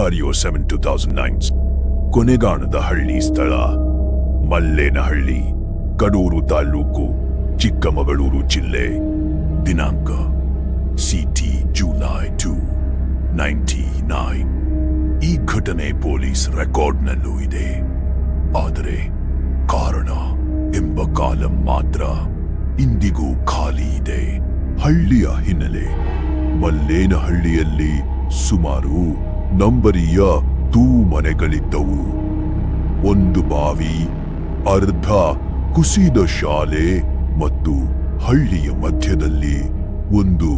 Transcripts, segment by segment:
February 7, 2009 ಕೊನೆಗಾಣದ ಹಳ್ಳಿ ಸ್ಥಳ ಮಲ್ಲೇನಹಳ್ಳಿ, ಕಡೂರು ತಾಲೂಕು, ಚಿಕ್ಕಮಗಳೂರು ಜಿಲ್ಲೆ. ದಿನಾಂಕ CT July 2, 1999. ಈ ಘಟನೆ ಪೊಲೀಸ್ ರೆಕಾರ್ಡ್ನಲ್ಲೂ ಇದೆ. ಆದರೆ ಕಾರಣ ಎಂಬ ಕಾಲಂ ಮಾತ್ರ ಇಂದಿಗೂ ಖಾಲಿ ಇದೆ. ಹಳ್ಳಿಯ ಹಿನ್ನೆಲೆ: ಮಲ್ಲೇನಹಳ್ಳಿಯಲ್ಲಿ ಸುಮಾರು ನಂಬರಿಯ ಮನೆಗಳಿದ್ದವು. ಒಂದು ಬಾವಿ, ಅರ್ಧ ಕುಸಿದ ಶಾಲೆ ಮತ್ತು ಹಳ್ಳಿಯ ಮಧ್ಯದಲ್ಲಿ ಒಂದು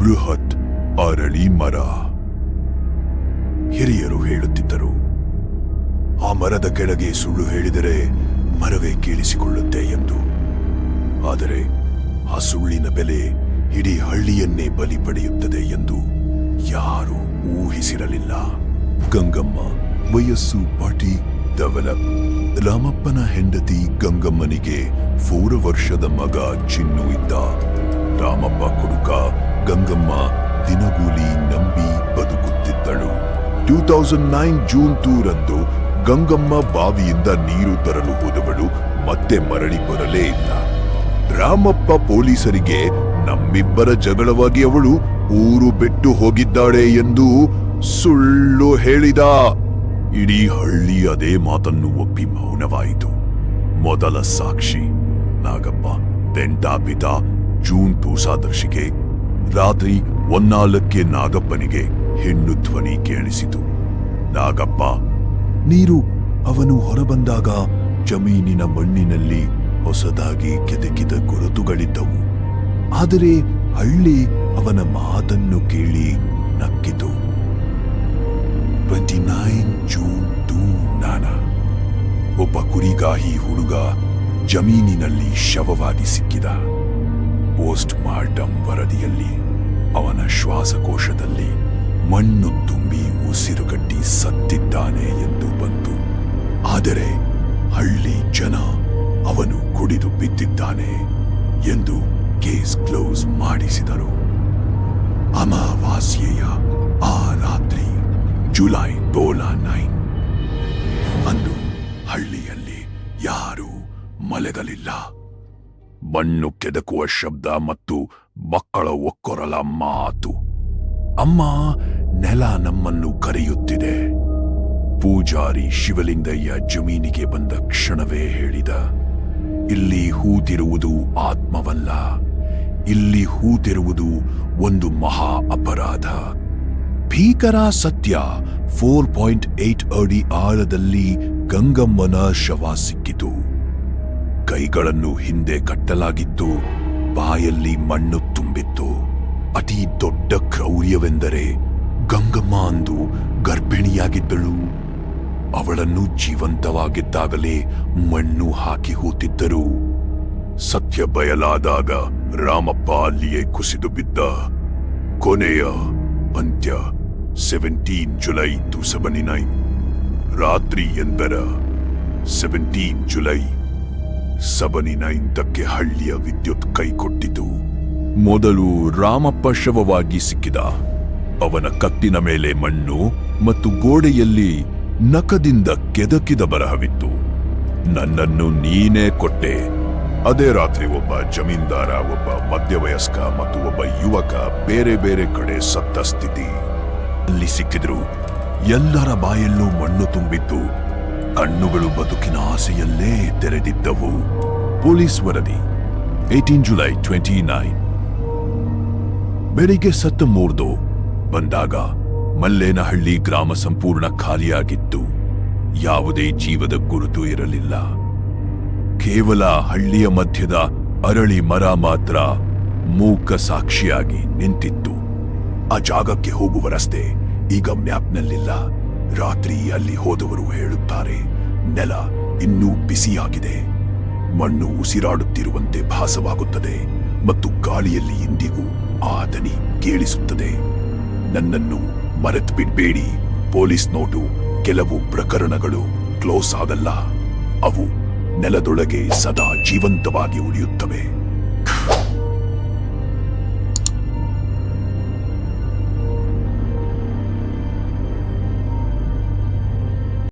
ಬೃಹತ್ ಅರಳಿ ಮರ. ಹಿರಿಯರು ಹೇಳುತ್ತಿದ್ದರು, ಆ ಮರದ ಕೆಳಗೆ ಸುಳ್ಳು ಹೇಳಿದರೆ ಮರವೇ ಕೇಳಿಸಿಕೊಳ್ಳುತ್ತೆ ಎಂದು. ಆದರೆ ಆ ಸುಳ್ಳಿನ ಬೆಲೆ ಇಡೀ ಹಳ್ಳಿಯನ್ನೇ ಬಲಿ ಪಡೆಯುತ್ತದೆ ಎಂದು ಯಾರೂ ಊಹಿಸಿರಲಿಲ್ಲ. ಗಂಗಮ್ಮ ವಯಸ್ಸು 40 ಡೆವಲಪ್. ರಾಮಪ್ಪನ ಹೆಂಡತಿ ಗಂಗಮ್ಮನಿಗೆ 4 ವರ್ಷದ ಮಗ ಚಿನ್ನು ಇದ್ದ. ರಾಮಪ್ಪ ಕುಡುಕ, ಗಂಗಮ್ಮ ದಿನಗೂಲಿ ನಂಬಿ ಬದುಕುತ್ತಿದ್ದಳು. 2009 ಜೂನ್ 2 ರಂದು ಗಂಗಮ್ಮ ಬಾವಿಯಿಂದ ನೀರು ತರಲು ಹೋದವಳು ಮತ್ತೆ ಮರಳಿ ಬರಲೇ ಇಲ್ಲ. ರಾಮಪ್ಪ ಪೊಲೀಸರಿಗೆ ನಮ್ಮಿಬ್ಬರ ಜಗಳವಾಗಿ ಅವಳು ಊರು ಬಿಟ್ಟು ಹೋಗಿದ್ದಾಳೆ ಎಂದು ಸುಳ್ಳು ಹೇಳಿದ. ಇಡೀ ಹಳ್ಳಿ ಅದೇ ಮಾತನ್ನು ಒಪ್ಪಿ ಮೌನವಾಯಿತು. ಮೊದಲ ಸಾಕ್ಷಿ ನಾಗಪ್ಪ, ತೆಂಟಾಪಿತ, ಜೂನ್ 2 ಸಾದರ್ಶಿಗೆ. ರಾತ್ರಿ 1:04ಕ್ಕೆ ನಾಗಪ್ಪನಿಗೆ ಹೆಣ್ಣು ಧ್ವನಿ ಕೇಳಿಸಿತು. ನಾಗಪ್ಪ, ನೀರು ಅವನು ಹೊರಬಂದಾಗ ಜಮೀನಿನ ಮಣ್ಣಿನಲ್ಲಿ ಹೊಸದಾಗಿ ಕೆದಕಿದ ಗುರುತುಗಳಿದ್ದವು. ಆದರೆ ಹಳ್ಳಿ ಅವನ ಮಾತನ್ನು ಕೇಳಿ ನಕ್ಕಿತು. 29 ಜೂನ್ 2009. ಒಬ್ಬ ಕುರಿಗಾಹಿ ಹುಡುಗ ಜಮೀನಿನಲ್ಲಿ ಶವವಾಗಿ ಸಿಕ್ಕಿದ. ಪೋಸ್ಟ್ ಮಾರ್ಟಮ್ ವರದಿಯಲ್ಲಿ ಅವನ ಶ್ವಾಸಕೋಶದಲ್ಲಿ ಮಣ್ಣು ತುಂಬಿ ಉಸಿರುಗಟ್ಟಿ ಸತ್ತಿದ್ದಾನೆ ಎಂದು ಬಂತು. ಆದರೆ ಹಳ್ಳಿ ಜನ ಅವನು ಕುಡಿದು ಬಿದ್ದಿದ್ದಾನೆ ಎಂದು ಕೇಸ್ ಕ್ಲೋಸ್ ಮಾಡಿಸಿದರು. ಅಮಾವಾಸ್ಯೆಯ ಆ ರಾತ್ರಿ ಜುಲೈ 9 ಅಂದು ಹಳ್ಳಿಯಲ್ಲಿ ಯಾರೂ ಮಲಗಲಿಲ್ಲ. ಮಣ್ಣು ಕೆದಕುವ ಶಬ್ದ ಮತ್ತು ಮಕ್ಕಳ ಒಕ್ಕೊರಲ ಮಾತು. ಅಮ್ಮ, ನೆಲ ನಮ್ಮನ್ನು ಕರೆಯುತ್ತಿದೆ. ಪೂಜಾರಿ ಶಿವಲಿಂಗಯ್ಯ ಜಮೀನಿಗೆ ಬಂದ ಕ್ಷಣವೇ ಹೇಳಿದ, ಇಲ್ಲಿ ಹೂತಿರುವುದು ಆತ್ಮವಲ್ಲ, ಇಲ್ಲಿ ಹೂತಿರುವುದು ಒಂದು ಮಹಾ ಅಪರಾಧ. ಭೀಕರ ಸತ್ಯ. 4.8 ಅಡಿ ಆಳದಲ್ಲಿ ಗಂಗಮ್ಮನ ಶವ ಸಿಕ್ಕಿತು. ಕೈಗಳನ್ನು ಹಿಂದೆ ಕಟ್ಟಲಾಗಿತ್ತು, ಬಾಯಲ್ಲಿ ಮಣ್ಣು ತುಂಬಿತ್ತು. ಅತಿ ದೊಡ್ಡ ಕ್ರೌರ್ಯವೆಂದರೆ ಗಂಗಮ್ಮ ಅಂದು ಗರ್ಭಿಣಿಯಾಗಿದ್ದಳು. ಅವಳನ್ನು ಜೀವಂತವಾಗಿದ್ದಾಗಲೇ ಮಣ್ಣು ಹಾಕಿ ಹೂತಿದ್ದರು. ಸತ್ಯ ಬಯಲಾದಾಗ ರಾಮಪ್ಪ ಅಲ್ಲಿಯೇ ಕುಸಿದು ಬಿದ್ದ. ಕೊನೆಯ ಅಂತ್ಯ 17 ಜುಲೈ 2009. ರಾತ್ರಿ ಎಂದರ 17 ಜುಲೈ 2009 ಹಳ್ಳಿಯ ವಿದ್ಯುತ್ ಕೈಕೊಟ್ಟಿತು. ಮೊದಲು ರಾಮಪ್ಪ ಶವವಾಗಿ ಸಿಕ್ಕಿದ. ಅವನ ಕತ್ತಿನ ಮೇಲೆ ಮಣ್ಣು ಮತ್ತು ಗೋಡೆಯಲ್ಲಿ ನಖದಿಂದ ಕೆದಕಿದ ಬರಹವಿತ್ತು. ನನ್ನನ್ನು ನೀನೇ ಕೊಟ್ಟೆ. ಅದೇ ರಾತ್ರಿ ಒಬ್ಬ ಜಮೀನ್ದಾರ, ಒಬ್ಬ ಮಧ್ಯವಯಸ್ಕ ಮತ್ತು ಒಬ್ಬ ಯುವಕ ಬೇರೆ ಬೇರೆ ಕಡೆ ಸತ್ತ ಸ್ಥಿತಿ ಅಲ್ಲಿ ಸಿಕ್ಕಿದ್ರು. ಎಲ್ಲರ ಬಾಯಲ್ಲೂ ಮಣ್ಣು ತುಂಬಿತ್ತು. ಕಣ್ಣುಗಳು ಬದುಕಿನ ಆಸೆಯಲ್ಲೇ ತೆರೆದಿದ್ದವು. ಪೊಲೀಸ್ ವರದಿ 18 ಜುಲೈ 2009. ಬೆಳಿಗ್ಗೆ ಸತ್ತ ಮೂರ್ದು ಬಂದಾಗ ಮಲ್ಲೇನಹಳ್ಳಿ ಗ್ರಾಮ ಸಂಪೂರ್ಣ ಖಾಲಿಯಾಗಿತ್ತು. ಯಾವುದೇ ಜೀವದ ಗುರುತು ಇರಲಿಲ್ಲ. ಕೇವಲ ಹಳ್ಳಿಯ ಮಧ್ಯದ ಅರಳಿ ಮರ ಮಾತ್ರ ಮೂಕ ಸಾಕ್ಷಿಯಾಗಿ ನಿಂತಿತ್ತು. ಆ ಜಾಗಕ್ಕೆ ಹೋಗುವ ರಸ್ತೆ ಈಗ ಮ್ಯಾಪ್ನಲ್ಲಿಲ್ಲ. ರಾತ್ರಿ ಅಲ್ಲಿ ಹೋದವರು ಹೇಳುತ್ತಾರೆ, ನೆಲ ಇನ್ನೂ ಬಿಸಿಯಾಗಿದೆ, ಮಣ್ಣು ಉಸಿರಾಡುತ್ತಿರುವಂತೆ ಭಾಸವಾಗುತ್ತದೆ ಮತ್ತು ಗಾಳಿಯಲ್ಲಿ ಇಂದಿಗೂ ಆ ದನಿ ಕೇಳಿಸುತ್ತದೆ. ನನ್ನನ್ನು ಮರೆತು ಬಿಡ್ಬೇಡಿ. ಪೊಲೀಸ್ ನೋಟು: ಕೆಲವು ಪ್ರಕರಣಗಳು ಕ್ಲೋಸ್ ಆಗಲ್ಲ, ಅವು ನೆಲದೊಳಗೆ ಸದಾ ಜೀವಂತವಾಗಿ ಉಳಿಯುತ್ತವೆ.